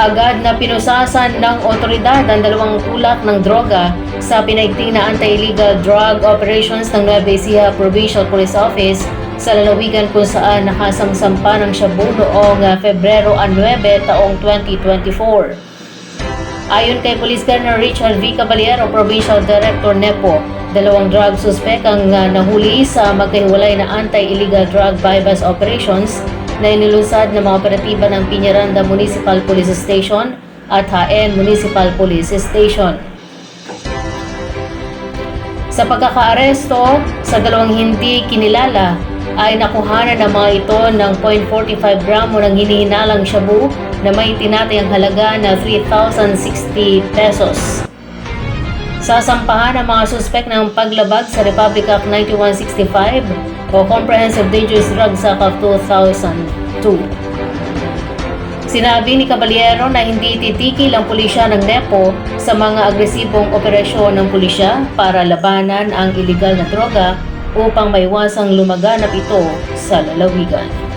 Agad na pinusasan ng otoridad ang dalawang tulak ng droga sa pinaigting na anti-illegal drug operations ng Nueva Ecija Provincial Police Office sa lalawigan kung saan nakasamsampa ng shabu noong Febrero 9 taong 2024. Ayon kay Police Colonel Richard V. Caballero, Provincial Director NEPO, dalawang drug suspect ang nahuli sa magkahiwalay na anti-illegal drug bypass operations na inilunsad ng mga operatiba ng Piñaranda Municipal Police Station at HN Municipal Police Station. Sa pagkakaaresto sa dalawang hindi kinilala ay nakuhanan ng mga ito ng 0.45 gramo ng hinihinalang shabu na may tinatayang halaga na 3,060 pesos. Sasampahan ang mga suspek ng paglabag sa Republic Act 9165 o Comprehensive Dangerous Drugs Act of 2002. Sinabi ni Caballero na hindi titikil ang pulisya ng NEPO sa mga agresibong operasyon ng pulisya para labanan ang iligal na droga upang maiwasang lumaganap ito sa lalawigan.